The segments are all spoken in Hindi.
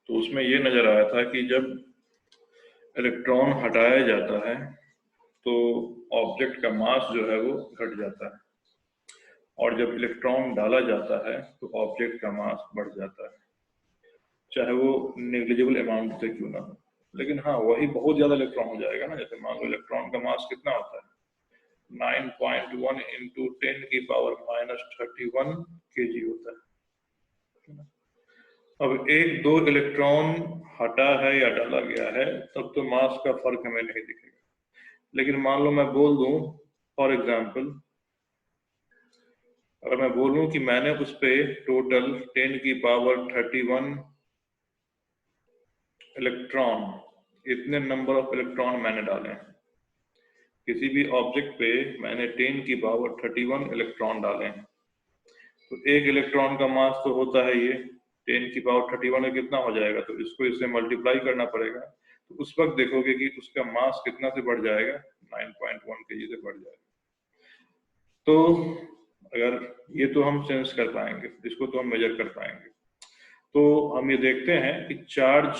तो उसमें ये नजर आया था कि जब इलेक्ट्रॉन हटाया जाता है तो ऑब्जेक्ट का मास जो है वो घट जाता है, और जब इलेक्ट्रॉन डाला जाता है तो ऑब्जेक्ट का मास बढ़ जाता है, चाहे वो नेग्लिजिबल अमाउंट से क्यों ना हो। लेकिन हाँ, वही बहुत ज्यादा इलेक्ट्रॉन हो जाएगा ना। जैसे मान लो इलेक्ट्रॉन का मास कितना होता है, 9.1 इंटू 10⁻31 kg होता है। अब एक दो इलेक्ट्रॉन हटा है या डाला गया है तब तो मास का फर्क हमें नहीं दिखेगा। लेकिन मान लो मैं बोल दूं, फॉर एग्जाम्पल, अगर मैं बोलूं कि मैंने उस पर टोटल 10⁻31 इलेक्ट्रॉन, इतने नंबर ऑफ इलेक्ट्रॉन मैंने डाले हैं किसी भी ऑब्जेक्ट पे, मैंने 10⁻31 इलेक्ट्रॉन डाले हैं, तो एक इलेक्ट्रॉन का मास तो होता है ये 10⁻31 में कितना हो जाएगा, तो इसको इससे मल्टीप्लाई करना पड़ेगा। तो उस वक्त देखोगे कि उसका मास कितना से बढ़ जाएगा, 9.1 kg से बढ़ जाएगा। तो अगर ये तो हम सेंस कर पाएंगे, इसको तो हम मेजर कर पाएंगे। तो हम ये देखते हैं कि चार्ज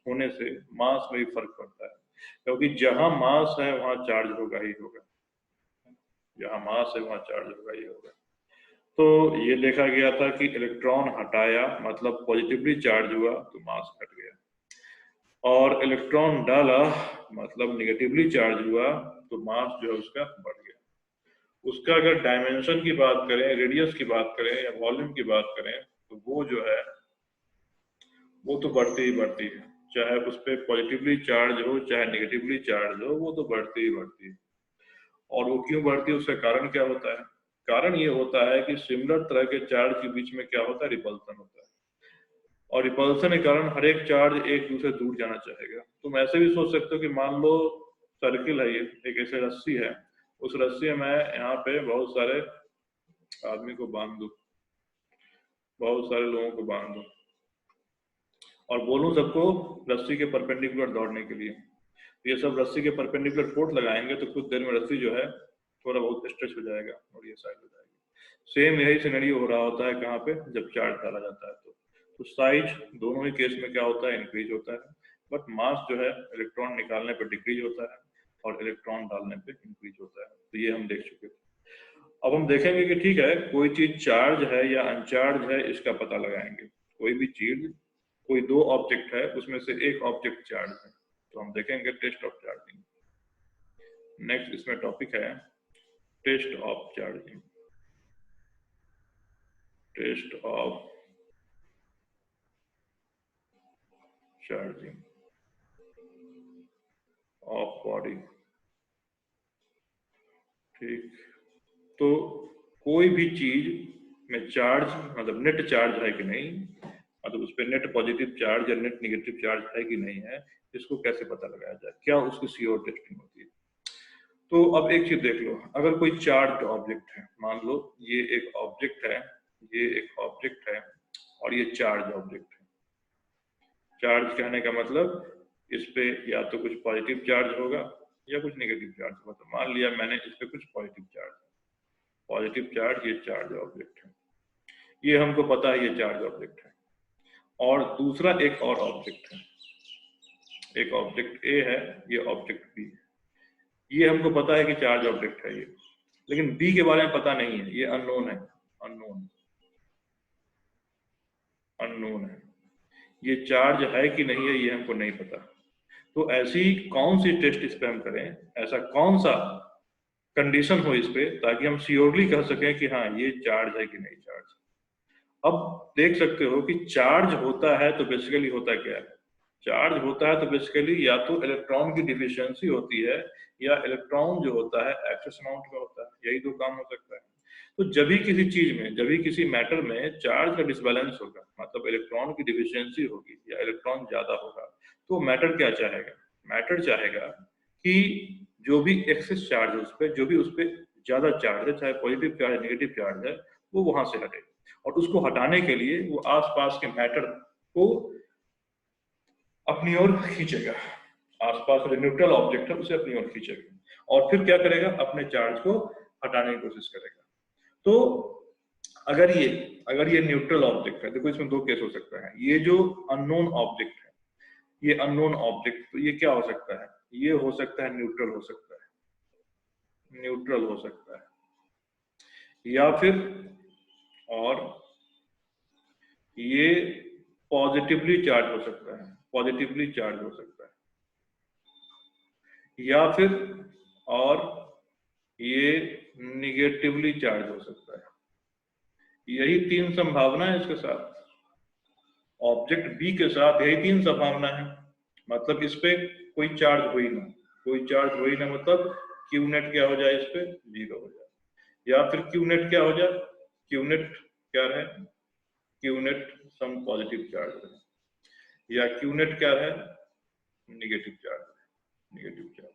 होने से मास में भी फर्क पड़ता है, क्योंकि जहां मास है वहां चार्ज होगा ही होगा, जहां मास है वहां चार्ज होगा ही होगा। तो ये देखा गया था कि इलेक्ट्रॉन हटाया मतलब पॉजिटिवली चार्ज हुआ तो मास घट गया, और इलेक्ट्रॉन डाला मतलब निगेटिवली चार्ज हुआ तो मास जो है उसका बढ़ गया। उसका अगर डायमेंशन की बात करें, रेडियस की बात करें या वॉल्यूम की बात करें, तो वो जो है वो तो बढ़ती ही बढ़ती है, चाहे उस पर पॉजिटिवली चार्ज हो चाहे निगेटिवली चार्ज हो, वो तो बढ़ती ही बढ़ती है। और वो क्यों बढ़ती है, उसका कारण क्या होता है? कारण ये होता है कि सिमिलर तरह के चार्ज के बीच में क्या होता है, रिपल्सन होता है, और रिपल्सन के कारण हर एक चार्ज एक दूसरे दूर जाना चाहेगा। तुम ऐसे भी सोच सकते हो कि मान लो सर्किल है, ये एक ऐसे रस्सी है, उस रस्सी में मैं यहाँ पे बहुत सारे आदमी को बांध दूं, बहुत सारे लोगों को बांध दूं, और बोलूं सबको रस्सी के परपेंडिकुलर दौड़ने के लिए, ये सब रस्सी के परपेंडिकुलर फोर्स लगाएंगे तो कुछ देर में रस्सी जो है थोड़ा बहुत स्ट्रेच हो जाएगा और ये साइड हो जाएगी। सेम यही सिनेरियो हो रहा होता है कहाँ पे, जब चार्ज डाला जाता है तो साइज दोनों ही केस में क्या होता है, इंक्रीज होता है, बट मास जो है इलेक्ट्रॉन निकालने पर डिक्रीज होता है और इलेक्ट्रॉन डालने पे इंक्रीज होता है। तो ये हम देख चुके थे। अब हम देखेंगे कि ठीक है, कोई चीज चार्ज है या अनचार्ज है इसका पता लगाएंगे। कोई भी चीज, कोई दो ऑब्जेक्ट है उसमें से एक ऑब्जेक्ट चार्ज है, तो हम देखेंगे टेस्ट ऑफ चार्जिंग। नेक्स्ट इसमें टॉपिक है test of charging, test of charging of body. ठीक, तो कोई भी चीज में चार्ज मतलब नेट चार्ज है कि नहीं, मतलब उस पर नेट पॉजिटिव चार्ज या नेट नेगेटिव चार्ज है कि नहीं है, इसको कैसे पता लगाया जाए, क्या उसकी सीओ टेस्टिंग होती है। तो अब एक चीज देख लो, अगर कोई चार्ज ऑब्जेक्ट है, मान लो ये एक ऑब्जेक्ट है, ये एक ऑब्जेक्ट है और ये चार्ज ऑब्जेक्ट है। चार्ज कहने का मतलब इस पे या तो कुछ पॉजिटिव चार्ज होगा या कुछ नेगेटिव चार्ज होगा। तो मान लिया मैंने इस पे कुछ पॉजिटिव चार्ज, ये चार्ज ऑब्जेक्ट है, ये हमको पता है ये चार्ज ऑब्जेक्ट है। और दूसरा एक और ऑब्जेक्ट है, एक ऑब्जेक्ट ए है, ये ऑब्जेक्ट बी है, ये हमको पता है कि चार्ज ऑब्जेक्ट है ये, लेकिन बी के बारे में पता नहीं है, ये अननोन है, अननोन अननोन है, ये चार्ज है कि नहीं है ये हमको नहीं पता। तो ऐसी कौन सी टेस्ट इस पे हम करें, ऐसा कौन सा कंडीशन हो इस पे ताकि हम श्योरली कह सकें कि हाँ ये चार्ज है कि नहीं चार्ज। अब देख सकते हो कि चार्ज होता है तो बेसिकली होता क्या है, चार्ज होता है तो बेसिकली या तो इलेक्ट्रॉन की डिफिशियंसी होती है या इलेक्ट्रॉन जो होता है एक्सेस अमाउंट में होता है, यही दो काम हो सकता है। तो जब भी किसी चीज में, जब भी किसी मैटर में चार्ज का डिसबैलेंस होगा, मतलब इलेक्ट्रॉन की डिफिशियंसी होगी या इलेक्ट्रॉन ज्यादा होगा, तो मैटर क्या चाहेगा, मैटर चाहेगा कि जो भी एक्सेस चार्ज है उस पर, जो भी उस पर ज्यादा चार्ज है, चाहे पॉजिटिव चार्ज नेगेटिव चार्ज है, वो वहां से हटे, और उसको हटाने के लिए वो आसपास के मैटर को अपनी ओर खींचेगा, आसपास जो न्यूट्रल ऑब्जेक्ट है उसे अपनी ओर खींचेगा और फिर क्या करेगा, अपने चार्ज को हटाने की कोशिश करेगा। तो अगर ये न्यूट्रल ऑब्जेक्ट है, देखो इसमें दो केस हो सकता है। ये जो अननोन ऑब्जेक्ट है, ये अननोन ऑब्जेक्ट, तो ये क्या हो सकता है? ये हो सकता है न्यूट्रल हो सकता है, न्यूट्रल हो सकता है, या फिर और ये पॉजिटिवली चार्ज हो सकता है, पॉजिटिवली चार्ज हो सकता है, या फिर और ये निगेटिवली चार्ज हो सकता है। यही तीन संभावना है इसके साथ, ऑब्जेक्ट बी के साथ यही तीन संभावना है। मतलब इस पे कोई चार्ज हो ही ना, कोई चार्ज हो ही ना, मतलब क्यू नेट क्या हो जाए, इस पे 0 हो जाए, या फिर क्यू नेट क्या हो जाए, क्यू नेट क्या रहे, Q net some positive charge रहे, या क्यू नेट क्या रहे, निगेटिव चार्ज, निगेटिव चार्ज।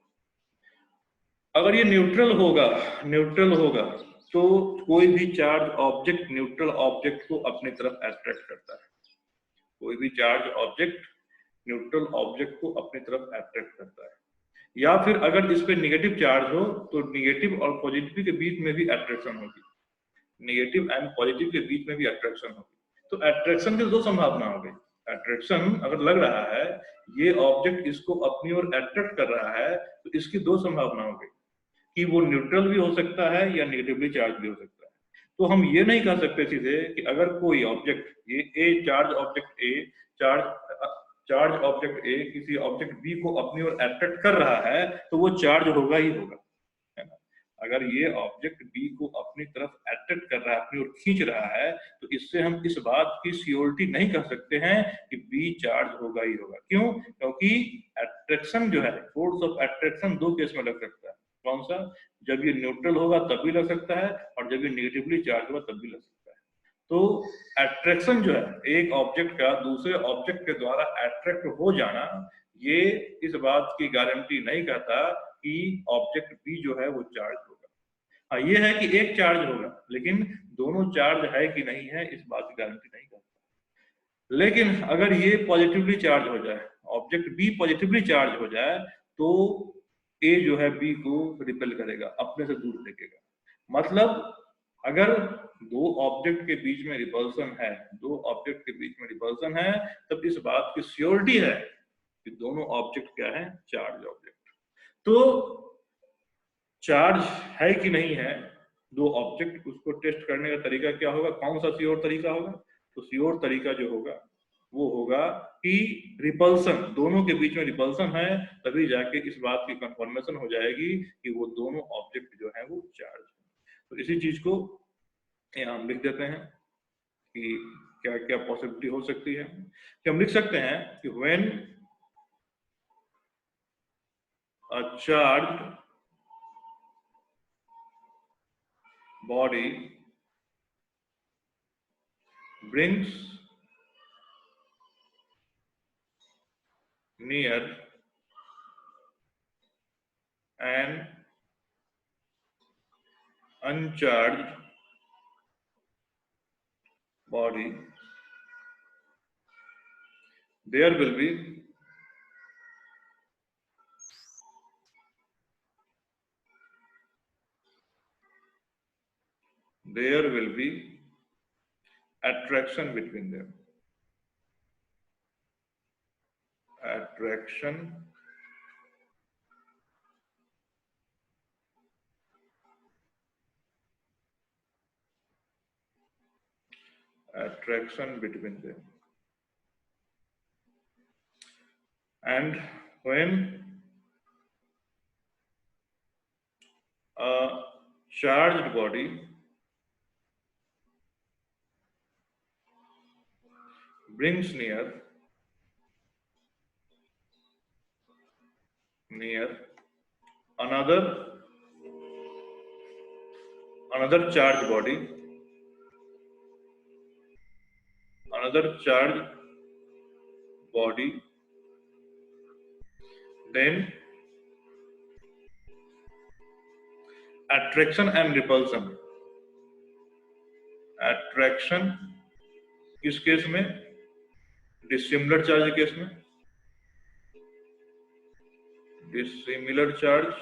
अगर ये न्यूट्रल होगा तो कोई भी चार्ज ऑब्जेक्ट न्यूट्रल ऑब्जेक्ट को अपनी तरफ अट्रैक्ट करता है, कोई भी चार्ज ऑब्जेक्ट न्यूट्रल ऑब्जेक्ट को अपनी तरफ अट्रैक्ट करता है। या फिर अगर इस पे निगेटिव चार्ज हो तो निगेटिव और पॉजिटिव के बीच में भी अट्रैक्शन होगी, नेगेटिव एंड पॉजिटिव के बीच में भी अट्रैक्शन होगी। तो अट्रैक्शन की दो संभावना हो गई। अट्रैक्शन अगर लग रहा है ये ऑब्जेक्ट इसको अपनी ओर अट्रैक्ट कर रहा है, तो इसकी दो संभावना हो गई कि वो न्यूट्रल भी हो सकता है या निगेटिवली चार्ज भी हो सकता है। तो हम ये नहीं कह सकते सीधे कि अगर कोई ऑब्जेक्ट, ये A charge object A charge object A किसी ऑब्जेक्ट बी को अपनी ओर अट्रैक्ट कर रहा है तो वो चार्ज होगा ही होगा, है ना। अगर ये ऑब्जेक्ट बी को अपनी तरफ अट्रैक्ट कर रहा है, अपनी ओर खींच रहा है, तो इससे हम इस बात की श्योरिटी नहीं कह सकते हैं कि बी चार्ज होगा ही होगा। क्यों? क्योंकि अट्रैक्शन जो है, फोर्स ऑफ अट्रैक्शन दो केस में लग सकता है। कौन सा? जब ये न्यूट्रल होगा तब भी लग सकता है, और जब ये निगेटिवली चार्ज होगा तब भी लग सकता है। तो अट्रैक्शन जो है, एक ऑब्जेक्ट का दूसरे ऑब्जेक्ट के द्वारा अट्रैक्ट हो जाना, ये इस बात की गारंटी नहीं कहता कि ऑब्जेक्ट बी जो है वो चार्ज होगा। हाँ, ये है कि एक चार्ज होगा, लेकिन दोनों चार्ज है कि नहीं है इस बात की गारंटी नहीं करता। लेकिन अगर ये पॉजिटिवली चार्ज हो जाए, ऑब्जेक्ट बी पॉजिटिवली चार्ज हो जाए, तो ए जो है बी को रिपेल करेगा, अपने से दूर फेंकेगा। मतलब अगर दो ऑब्जेक्ट के बीच में रिपल्सन है, दो ऑब्जेक्ट के बीच में रिपल्सन है, तब इस बात की श्योरिटी है कि दोनों ऑब्जेक्ट क्या है, चार्ज ऑब्जेक्ट। तो चार्ज है कि नहीं है दो ऑब्जेक्ट, उसको टेस्ट करने का तरीका क्या होगा, कौन सा श्योर तरीका होगा? तो श्योर तरीका जो होगा वो होगा कि रिपल्सन, दोनों के बीच में रिपल्सन है, तभी जाके इस बात की कंफर्मेशन हो जाएगी कि वो दोनों ऑब्जेक्ट जो है वो चार्ज है। तो इसी चीज को यहाँ हम लिख देते हैं कि क्या क्या पॉसिबिलिटी हो सकती है। कि हम लिख सकते हैं कि when a charged body brings near an uncharged body, there will be attraction between them. Attraction between them. And when a charged body brings near another charged body, then attraction and repulsion. Attraction किस केस में? डिसिमिलर चार्ज केस में, dissimilar charge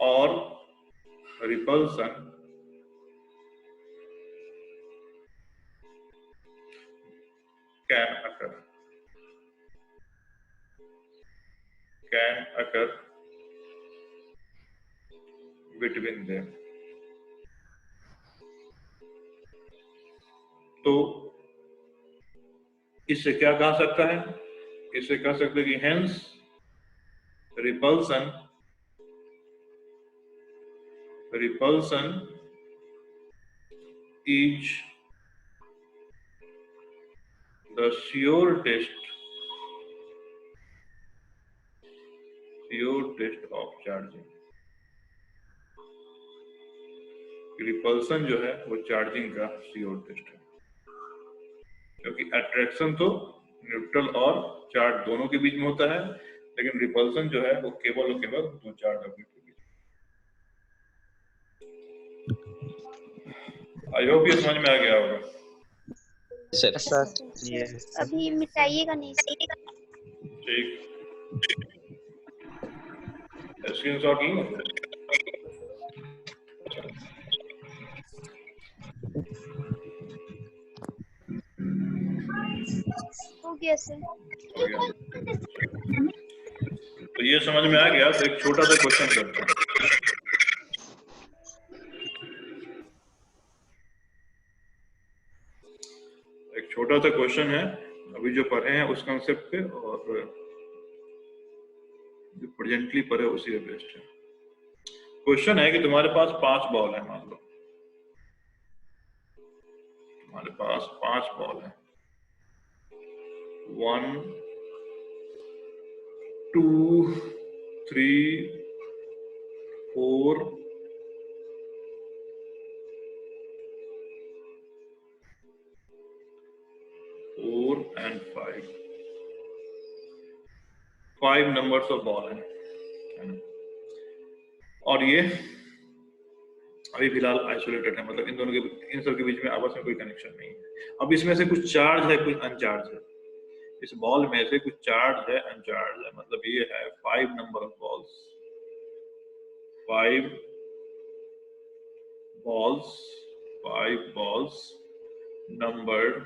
or repulsion can occur between them. तो इससे क्या कहा सकता है? इससे कह सकते हैं कि hence repulsion is the sure test of charging. Repulsion जो है वो चार्जिंग का श्योर टेस्ट है, क्योंकि अट्रैक्शन तो न्यूट्रल और चार्ज दोनों के बीच में होता है, लेकिन रिपल्सन जो है वो केवल और केवल दो चार्ज ऑब्जेक्ट के बीच। आई होप ये समझ में आ गया होगा। सर अभी मिटाइएगा नहीं। ठीक, स्क्रीनशॉट लो। हो गया सर। तो ये समझ में आ गया, तो एक छोटा सा क्वेश्चन करते हैं। एक छोटा सा क्वेश्चन है, अभी जो पढ़े हैं उस कंसेप्ट पे और जो प्रेजेंटली पढ़े उसी पे बेस्ड है। क्वेश्चन है कि तुम्हारे पास 5 बॉल है, मान लो तुम्हारे पास 5 बॉल है, 1 2 3 4 and 5 नंबर्स ऑफ बॉल है ना? और ये अभी फिलहाल आइसोलेटेड है, मतलब इन दोनों के, इन सब के बीच में आपस में कोई कनेक्शन नहीं है। अब इसमें से कुछ चार्ज है, कुछ अनचार्ज है। इस बॉल में से कुछ चार्ज है, अनचार्ज है, मतलब ये है 5 number of balls, 5 balls numbered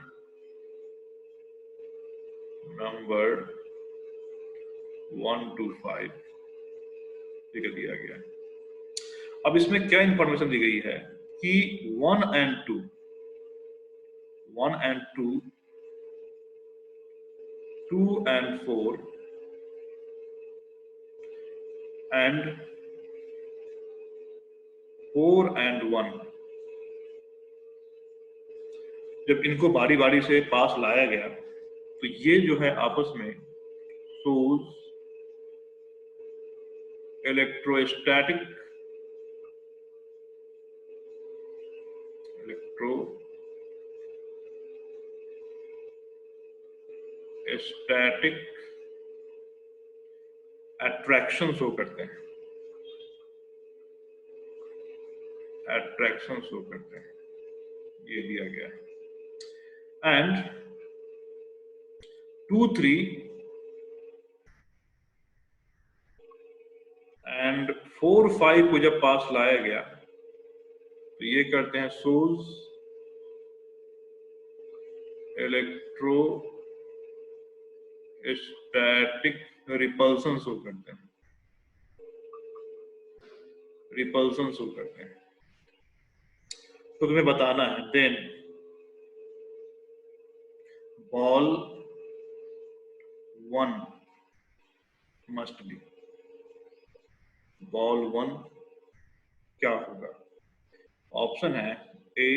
1 to 5 लिख दिया गया। अब इसमें क्या इंफॉर्मेशन दी गई है कि 1 and 2 2 and 4 and 4 and 1 जब इनको बारी बारी से पास लाया गया तो ये जो है आपस में shows electrostatic अट्रैक्शन शो करते हैं, ये दिया गया है। एंड 2 3 एंड 4 5 को जब पास लाया गया तो ये करते हैं सोल्स इलेक्ट्रोस्टैटिक रिपल्सन शो करते हैं, तो तुम्हें बताना है then ball 1 must be, ball 1 क्या होगा? ऑप्शन है A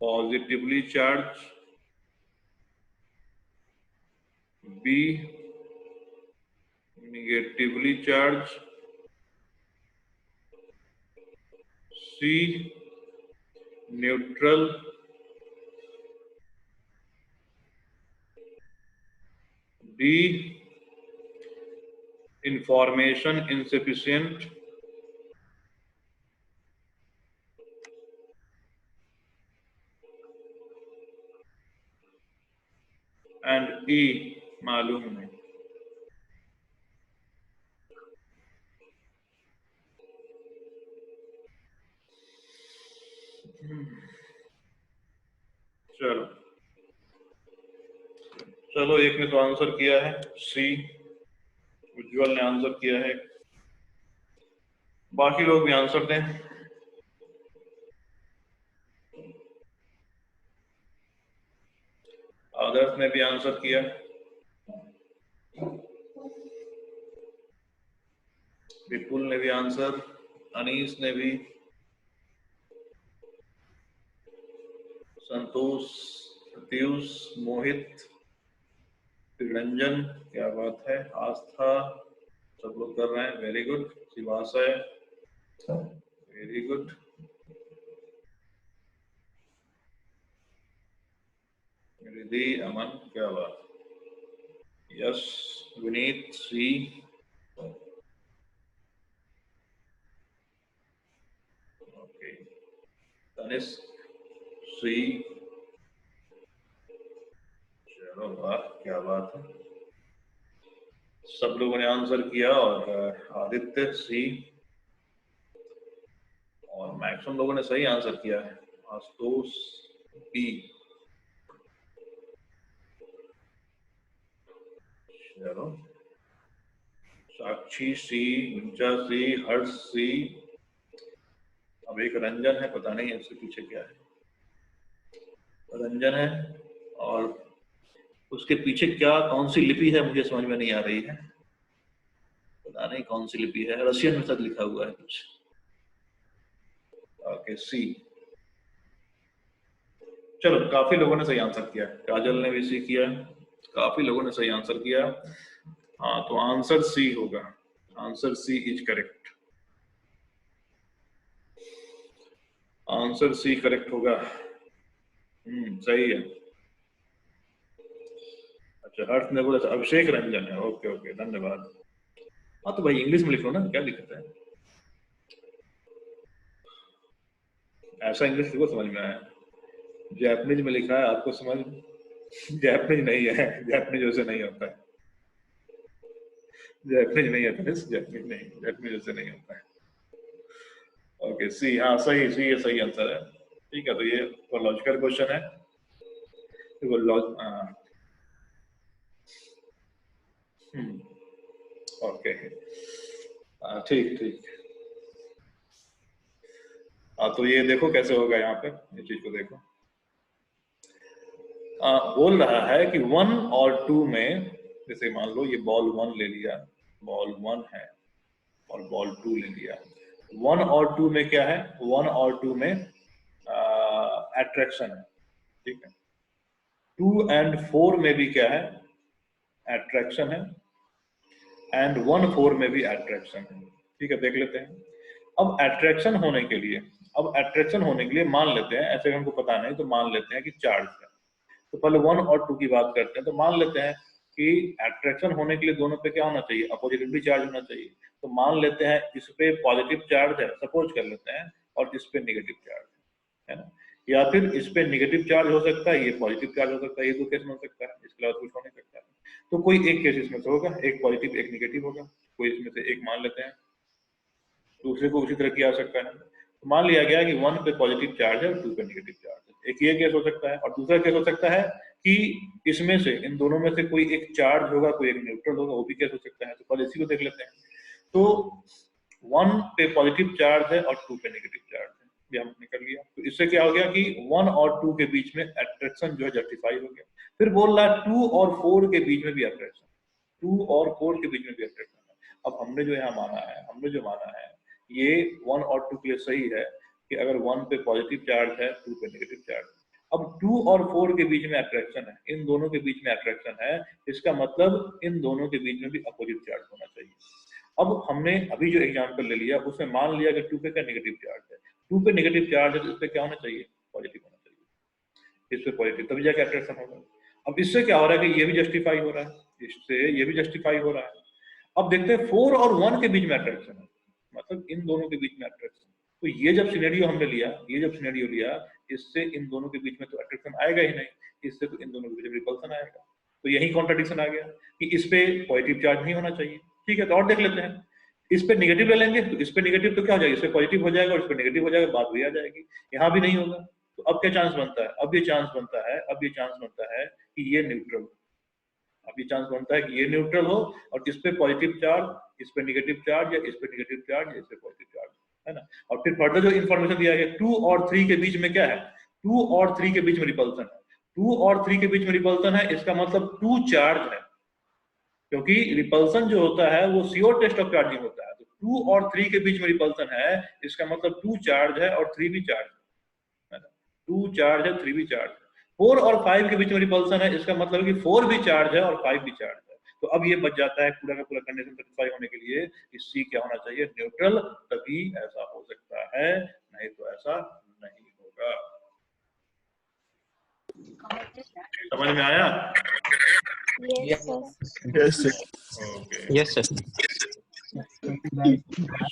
positively charge, B negatively charge, C neutral, D information insufficient, and E मालूम नहीं। चलो चलो, एक ने तो आंसर किया है सी, उज्जवल ने आंसर किया है, बाकी लोग भी आंसर दें। आदर्श ने भी आंसर किया, विपुल ने भी आंसर, अनीस ने भी, संतोष, सतीश, मोहित, रंजन, क्या बात है, आस्था, सब लोग कर रहे हैं, very good. Shivashay, very good. Riddhi, Aman, क्या बात, यश, विनीत, श्री, ओके, तनिष्क, श्री, चलो वाह, क्या बात है, सब लोगों ने आंसर किया। और आदित्य, सी, और मैक्सिमम लोगों ने सही आंसर किया है। आशुतोष, बी, चलो, साक्षी, सी, गुंजा, सी, हर्ष, सी, अब एक रंजन है, पता नहीं है उसके पीछे क्या है, रंजन है, और उसके पीछे क्या, कौन सी लिपि है मुझे समझ में नहीं आ रही है, पता नहीं कौन सी लिपि है, रशियन में तक लिखा हुआ है कुछ। ओके, सी। चलो, काफी लोगों ने सही आंसर किया, काजल ने भी सी किया, काफी लोगों ने सही आंसर किया। हाँ, तो आंसर सी होगा, answer C is correct, answer C correct होगा। सही है। अच्छा, हर्ष ने बोला अभिषेक रंजन है, ओके ओके, धन्यवाद। हाँ तो भाई इंग्लिश में लिख लो ना, क्या दिक्कत है, ऐसा इंग्लिश लिखो समझ में आया। जैपनीज में लिखा है, आपको समझ, जैपनीज नहीं है, जैपनीज वैसे नहीं होता है, जैपनीज नहीं है, जैपनीज नहीं, जैपनीज वैसे नहीं होता है। ओके, सी, हाँ सही, सी ये सही आंसर है। ठीक है, तो ये लॉजिकल क्वेश्चन है, ओके, ठीक ठीक। तो ये देखो कैसे होगा, यहाँ पे ये चीज को देखो। बोल रहा है कि 1 और 2 में, जैसे मान लो ये बॉल 1 ले लिया, बॉल 1 है, और बॉल 2 ले लिया। 1 और 2 में क्या है, 1 और 2 में अट्रैक्शन है, ठीक है। 2 and 4 में भी क्या है, अट्रैक्शन है, एंड 1 4 में भी अट्रैक्शन है, ठीक है। देख लेते हैं। अब अट्रैक्शन होने के लिए, मान लेते हैं, ऐसे हमको पता नहीं तो मान लेते हैं कि चार्ज है। तो पहले 1 और 2 की बात करते हैं। तो मान लेते हैं कि अट्रैक्शन होने के लिए दोनों पे क्या होना चाहिए, अपोजिटिवली चार्ज होना चाहिए। तो मान लेते हैं इस पे पॉजिटिव चार्ज है, सपोज कर लेते हैं, और इस पे नेगेटिव चार्ज है ना, या फिर इस पे नेगेटिव चार्ज हो सकता है, ये पॉजिटिव चार्ज हो सकता है, ये दो केस में हो सकता है, इसके अलावा कुछ हो नहीं सकता है। तो कोई एक केस इसमें से होगा, एक पॉजिटिव एक नेगेटिव होगा, कोई इसमें से एक मान लेते हैं, दूसरे को उसी तरह किया जा सकता है। तो मान लिया गया कि 1 पे पॉजिटिव चार्ज है और 2 पे नेगेटिव चार्ज है, एक ये केस हो सकता है। और दूसरा केस हो सकता है कि इसमें से, इन दोनों में से कोई एक चार्ज होगा, कोई एक न्यूट्रल होगा, वो भी केस हो सकता है। तो पहले इसी को देख लेते हैं। तो 1 पे पॉजिटिव चार्ज है और 2 पे नेगेटिव चार्ज है, ये हमने कर लिया। तो इससे क्या हो गया कि 1 और 2 के बीच में अट्रैक्शन जो है जस्टिफाई हो गया। फिर बोल रहा है 2 और 4 के बीच में भी अट्रैक्शन, 2 और 4 के बीच में भी अट्रैक्शन है। अब हमने जो यहाँ माना है, ये 1 और 2 के लिए सही है कि अगर 1 पे पॉजिटिव चार्ज है, 2 पे नेगेटिव चार्ज है। अब 2 और 4 के बीच में अट्रैक्शन है, इन दोनों के बीच में अट्रैक्शन है, इसका मतलब इन दोनों के बीच में भी अपोजिट चार्ज होना चाहिए। अब हमने अभी जो एग्जांपल ले लिया उसमें मान लिया कि 2 पे क्या नेगेटिव चार्ज है, 2 पे नेगेटिव चार्ज है, तो इस पे क्या होना चाहिए, पॉजिटिव होना चाहिए, इस पे पॉजिटिव, तभी जाके अट्रैक्शन होगा। अब इससे क्या हो रहा है कि ये भी जस्टिफाई हो रहा है, इससे ये भी जस्टिफाई हो रहा है। अब देखते हैं 4 और 1 के बीच में अट्रैक्शन है, मतलब इन दोनों के बीच में अट्रैक्शन। तो ये जब सिनेरियो हमने लिया, इससे इन दोनों के बीच में तो अट्रैक्शन आएगा ही नहीं, इससे तो इन दोनों के बीच में रिपल्सन आएगा। तो यही कॉन्ट्रडिक्शन आ गया कि इस पे पॉजिटिव चार्ज नहीं होना चाहिए। ठीक है, तो और देख लेते हैं इस पे नेगेटिव ले लेंगे तो इस पे नेगेटिव तो क्या हो जाएगा, इस पे पॉजिटिव हो जाएगा और इस पे नेगेटिव हो जाएगा, बात वही आ जाएगी। यहाँ भी नहीं होगा, तो अब क्या चांस बनता है, अब ये चांस बनता है कि ये न्यूट्रल, अब ये चांस बनता है कि ये न्यूट्रल हो और इस पे पॉजिटिव चार्ज, इस पे नेगेटिव चार्ज, या इस पे नेगेटिव चार्ज, या इस पे पॉजिटिव चार्ज, है ना। और फिर फर्दर जो इन्फॉर्मेशन दिया गया 2 और 3 के बीच में क्या है, 2 और 3 के बीच में रिपल्सन है, 2 और 3 के बीच में रिपल्सन है, इसका मतलब 2 चार्ज है, क्योंकि रिपल्सन जो होता है वो CO टेस्ट ऑफ चार्जिंग होता है। तो 2 और 3 के बीच में रिपल्सन है, इसका मतलब 2 चार्ज है और 3 भी चार्ज है ना, 2 चार्ज है 3 भी चार्ज है। 4 और 5 के बीच में रिपल्सन है, इसका मतलब है कि 4 भी चार्ज है और 5 भी चार्ज है। तो अब ये बच जाता है पूरा का पूरा कंडीशन सेटिस्फाई होने के लिए कि C क्या होना चाहिए, न्यूट्रल, तभी ऐसा हो सकता है, नहीं तो ऐसा नहीं होगा। समझ में आया? Yes sir. Yes, sir. Okay, Yes, sir.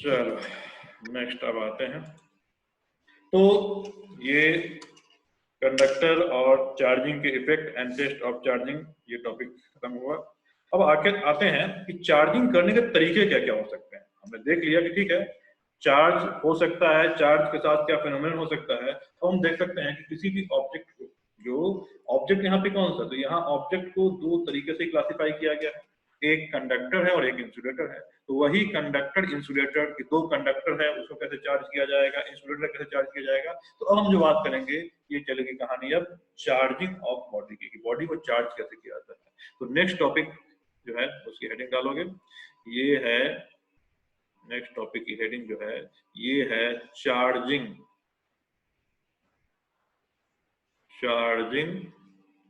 चलो नेक्स्ट अब आते हैं। तो ये कंडक्टर और चार्जिंग के effect and test of charging, ये टॉपिक खत्म हुआ। अब आते हैं कि चार्जिंग करने के तरीके क्या क्या हो सकते हैं। हमने देख लिया कि ठीक है चार्ज हो सकता है, चार्ज के साथ क्या फिनोमेनन हो सकता है। तो हम देख सकते हैं कि किसी भी ऑब्जेक्ट को, जो ऑब्जेक्ट यहाँ पे कौन सा, तो यहाँ ऑब्जेक्ट को 2 तरीके से क्लासिफाई किया गया है, एक कंडक्टर है और एक इंसुलेटर है। तो वही कंडक्टर इंसुलेटर, 2 कंडक्टर है, उसको कैसे चार्ज किया जाएगा, इंसुलेटर कैसे चार्ज किया जाएगा। तो अब हम जो बात करेंगे ये चलेगी कहानी अब चार्जिंग ऑफ बॉडी की, बॉडी को चार्ज कैसे किया जाता है। तो नेक्स्ट टॉपिक जो है उसकी हेडिंग डालोगे, ये है नेक्स्ट टॉपिक की हेडिंग जो है ये है चार्जिंग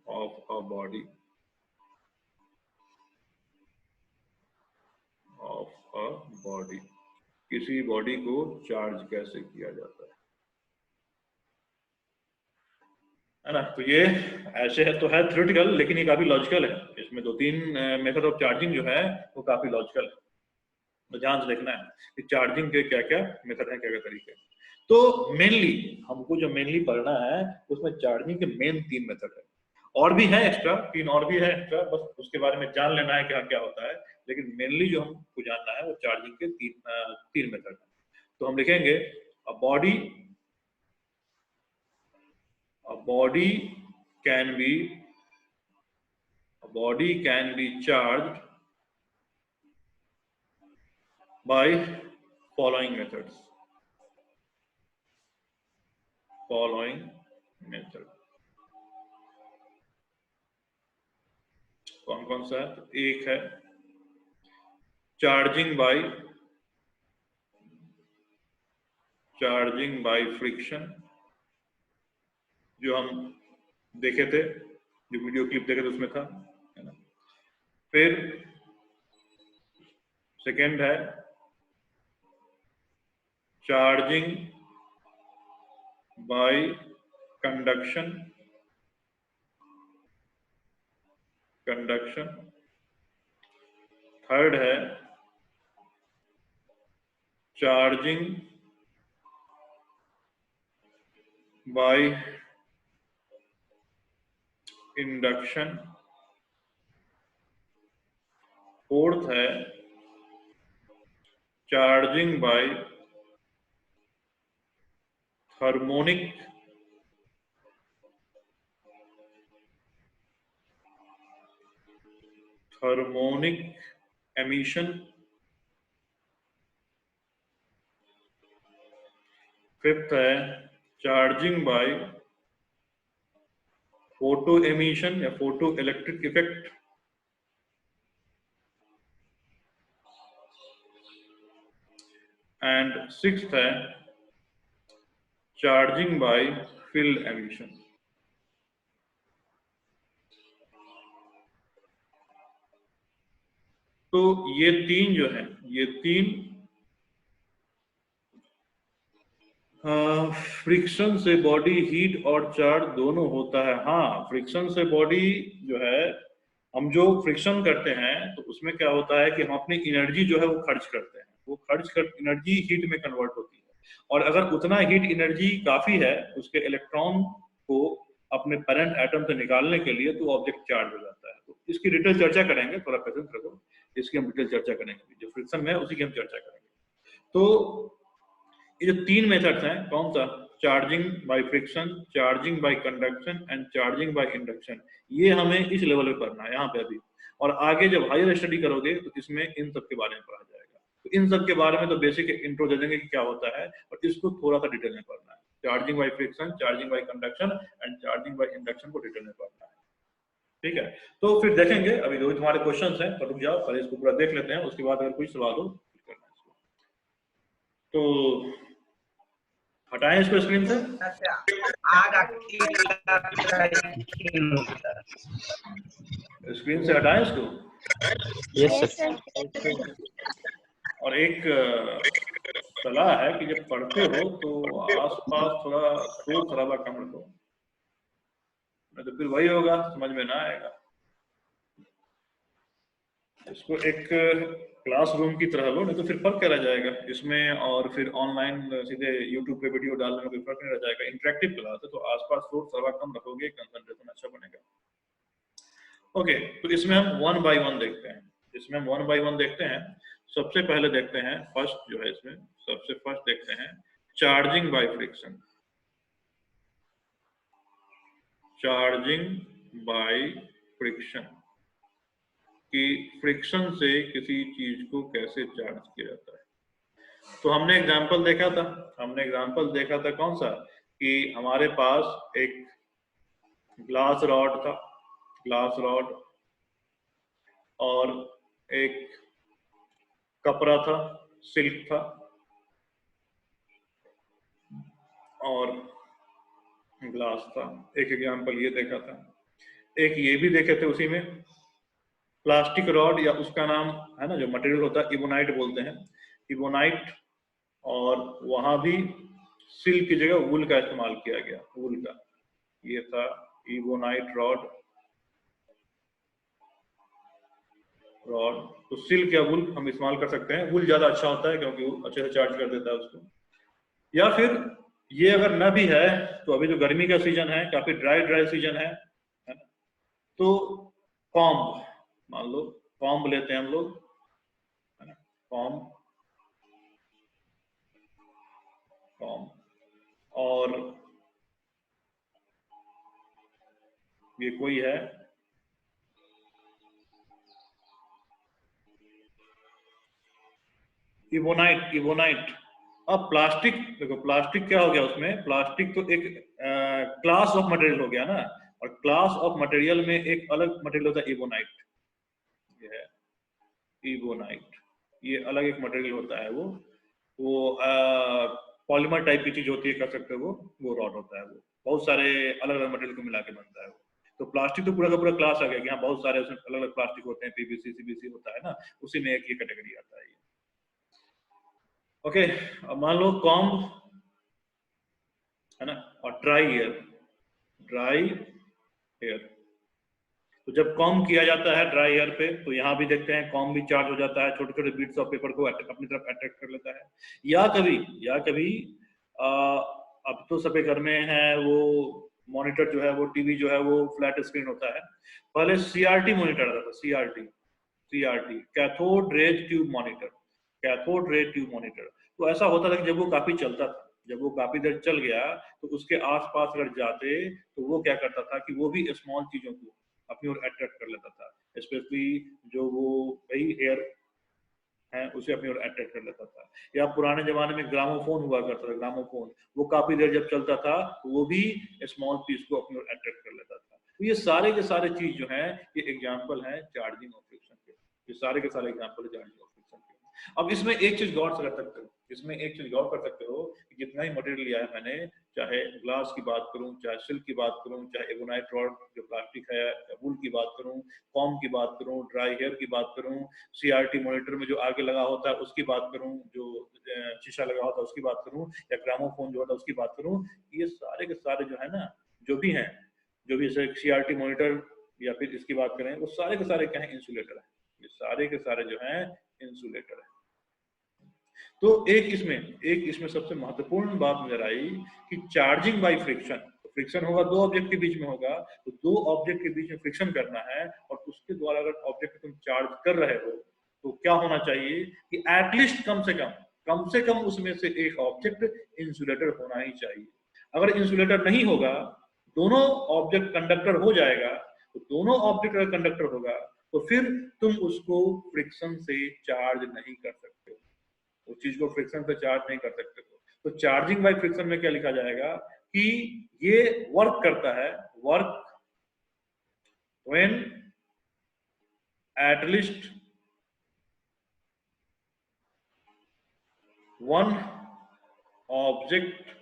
ऑफ अ बॉडी, किसी बॉडी को चार्ज कैसे किया जाता है ना। तो ये ऐसे है तो है थ्योरेटिकल, लेकिन ये काफी लॉजिकल है। इसमें 2-3 मेथड ऑफ चार्जिंग जो है वो काफी लॉजिकल है, तो ध्यान से देखना है कि चार्जिंग के क्या क्या मेथड है, क्या क्या तरीके हैं। तो मेनली हमको जो मेनली पढ़ना है उसमें चार्जिंग के मेन 3 मेथड है, और भी है एक्स्ट्रा, 3 और भी है एक्स्ट्रा, बस उसके बारे में जान लेना है क्या क्या होता है। लेकिन मेनली जो हमको जानना है वो चार्जिंग के 3 मेथड है। तो हम लिखेंगे अ body can be charged by following methods. कौन कौन सा है? एक है चार्जिंग बाय फ्रिक्शन, जो हम देखे थे, जो वीडियो क्लिप देखे थे उसमें था, है ना। फिर सेकेंड है चार्जिंग बाय कंडक्शन, थर्ड है चार्जिंग बाय इंडक्शन, फोर्थ है charging by harmonic emission, fifth है चार्जिंग बाय फोटो एमिशन या photo electric effect, and sixth है चार्जिंग बाय फील्ड एमिशन। तो ये 3 जो है, ये 3 फ्रिक्शन से बॉडी हीट और चार्ज दोनों होता है। हाँ, फ्रिक्शन से बॉडी जो है, हम जो फ्रिक्शन करते हैं तो उसमें क्या होता है कि हम अपनी एनर्जी जो है वो खर्च करते हैं, वो खर्च कर एनर्जी हीट में कन्वर्ट होती है, और अगर उतना हीट एनर्जी काफी है उसके इलेक्ट्रॉन को अपने पेरेंट एटम से निकालने के लिए, तो ऑब्जेक्ट चार्ज हो जाता है। तो इसकी डिटेल चर्चा करेंगे, थोड़ा पेशेंस रखो, इसकी हम डिटेल चर्चा करेंगे, जो फ्रिक्शन है उसी की हम चर्चा करेंगे। तो ये जो 3 मेथड्स हैं, कौन सा, charging by friction, charging by conduction and charging by induction, ये हमें इस लेवल पे पढ़ना है यहाँ पे अभी। और आगे जब हायर स्टडी करोगे तो इसमें इन सब के बारे में पढ़ा जाएगा। तो इन सब के बारे में तो बेसिक इंट्रो दे देंगे कि क्या होता है, और इसको थोड़ा सा डिटेल में पढ़ना है। Charging by friction, charging by conduction and charging by induction को डिटेल में पढ़ना है, ठीक है। तो फिर देखेंगे, अभी जो तुम्हारे क्वेश्चंस हैं तो रुक जाओ, पहले इसको पूरा देख लेते हैं, उसके बाद अगर कोई सवाल हो करना है इसको। तो हटाएं इसको स्क्रीन से। स्क्रीन से हटाएं इसको। Yes sir. और एक सलाह है कि जब पढ़ते हो तो आसपास थोड़ा शोर शराबा कम रखो, नहीं तो फिर वही होगा, समझ में ना आएगा। इसको एक क्लासरूम की तरह लो, नहीं तो फिर फर्क क्या रह जाएगा इसमें, और फिर ऑनलाइन सीधे यूट्यूब पे वीडियो डालने में कोई फर्क नहीं रह जाएगा। इंटरेक्टिव क्लास है तो आसपास शोर शराबा कम रखोगे, कंसंट्रेशन अच्छा बनेगा। ओके, तो इसमें हम 1 बाय 1 देखते हैं। इसमें हम 1 बाय 1 देखते हैं। सबसे पहले देखते हैं फर्स्ट जो है, इसमें सबसे फर्स्ट देखते हैं charging by friction. Charging by friction कि फ्रिक्शन से किसी चीज को कैसे चार्ज किया जाता है। तो हमने एग्जांपल देखा था, कौन सा, कि हमारे पास एक ग्लास रॉड था, और एक कपड़ा था, सिल्क था, और ग्लास था। एक एग्जांपल ये देखा था। एक ये भी देखे थे उसी में, प्लास्टिक रॉड, या उसका नाम है ना जो मटेरियल होता है इबोनाइट बोलते हैं, इबोनाइट, और वहां भी सिल्क की जगह वूल का इस्तेमाल किया गया, वूल का। ये था इबोनाइट रॉड। तो सिल्क या वूल हम इस्तेमाल कर सकते हैं, वूल ज्यादा अच्छा होता है क्योंकि वो अच्छे से चार्ज कर देता है उसको। या फिर ये अगर न भी है तो अभी जो गर्मी का सीजन है, काफी ड्राई सीजन है ना, तो कॉम्ब, मान लो कॉम्ब लेते हैं हम लोग, है ना, कॉम्ब, और ये कोई है इबोनाइट। अब प्लास्टिक देखो, प्लास्टिक क्या हो गया उसमें, प्लास्टिक तो एक क्लास ऑफ मटेरियल हो गया ना, और क्लास ऑफ मटेरियल में एक अलग मटेरियल होता है इबोनाइट। ये है इबोनाइट, ये अलग एक मटेरियल होता है। वो पॉलीमर टाइप की चीज होती है, कर सकते हो, वो रॉड होता है। वो बहुत सारे अलग अलग मटेरियल को मिला के बनता है। तो प्लास्टिक तो पूरा का पूरा क्लास आ गया कि हाँ बहुत सारे उसमें अलग अलग प्लास्टिक होते हैं, पीवीसी, सीबीसी होता है ना, उसी में एक ये कैटेगरी आता है। ओके, अब मान लो कॉम्ब है ना, और ड्राई एयर। तो जब कॉम्ब किया जाता है ड्राई एयर पे, तो यहाँ भी देखते हैं कॉम्ब भी चार्ज हो जाता है, छोटे छोटे बीट्स ऑफ पेपर को अपनी तरफ अट्रैक्ट कर लेता है। या कभी अब तो सभी घर में है वो मॉनिटर जो है, वो टीवी जो है, वो फ्लैट स्क्रीन होता है। पहले सीआरटी मॉनिटर आता था, CRT, cathode rays tube monitor. तो ऐसा होता था कि जब वो काफी चलता था, जब वो काफी देर चल गया तो उसके आसपास अगर जाते तो वो क्या करता था कि वो भी स्मॉल चीजों को अपनी ओर अट्रैक्ट कर लेता था, स्पेशली जो वो वही एयर है उसे अपनी ओर अट्रैक्ट कर लेता था। या पुराने जमाने में ग्रामोफोन हुआ करता था, ग्रामोफोन, वो काफी देर जब चलता था तो वो भी स्मॉल पीस को अपनी ओर अट्रैक्ट कर लेता था। तो ये सारे के सारे चीज जो है, ये एग्जाम्पल है चार्जिंग ऑफ फ्रिक्शन के, ये सारे के सारे एग्जाम्पल है चार्जिंग ऑफ फ्रिक्शन के। अब इसमें एक चीज गौर कर सकते हो, कि जितना ही मटेरियल लिया है मैंने, चाहे ग्लास की बात करूं, चाहे सिल्क की बात करूं, चाहे एबोनाइट रॉड जो प्लास्टिक है, वूल की बात करूं, कॉम्ब की बात करूं, ड्राई हेयर की बात करूं, सीआरटी मॉनिटर में जो आगे लगा होता है उसकी बात करूं, जो शीशा लगा होता है उसकी बात करूं, या ग्रामोफोन जो होता है उसकी बात करूं, ये सारे के सारे जो है ना, जो भी हैं, जो भी जैसे सीआरटी मॉनिटर या फिर इसकी बात करें, वो सारे के सारे क्या है, इंसुलेटर है। ये सारे के सारे जो है इंसुलेटर है। तो एक इसमें सबसे महत्वपूर्ण बात नजर आई कि चार्जिंग बाय फ्रिक्शन होगा, दो ऑब्जेक्ट के बीच में होगा, तो दो ऑब्जेक्ट के बीच में फ्रिक्शन करना है, और उसके द्वारा अगर ऑब्जेक्ट तुम चार्ज कर रहे हो तो क्या होना चाहिए कि एटलीस्ट कम से कम से कम उसमें से एक ऑब्जेक्ट इंसुलेटर होना ही चाहिए। अगर इंसुलेटर नहीं होगा, दोनों ऑब्जेक्ट कंडक्टर हो जाएगा, तो दोनों ऑब्जेक्ट अगर कंडक्टर होगा तो फिर तुम उसको फ्रिक्शन से चार्ज नहीं कर सकते हो, उस चीज को फ्रिक्शन से चार्ज नहीं कर सकते हो। तो चार्जिंग बाय फ्रिक्शन में क्या लिखा जाएगा कि ये वर्क करता है, work when at least one object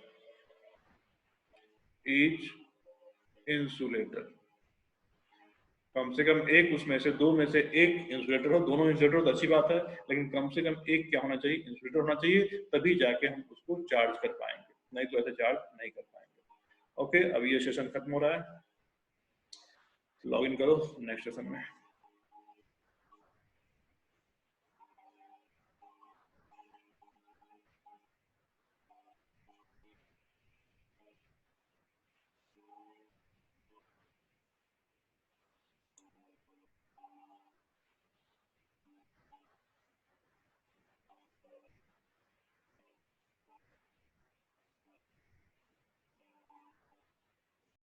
is insulator. कम से कम एक, उसमें से दो में से एक इंसुलेटर हो, दोनों इंसुलेटर तो अच्छी बात है, लेकिन कम से कम एक क्या होना चाहिए, इंसुलेटर होना चाहिए, तभी जाके हम उसको चार्ज कर पाएंगे, नहीं तो ऐसे चार्ज नहीं कर पाएंगे। ओके, अब ये सेशन खत्म हो रहा है, लॉग इन करो नेक्स्ट सेशन में।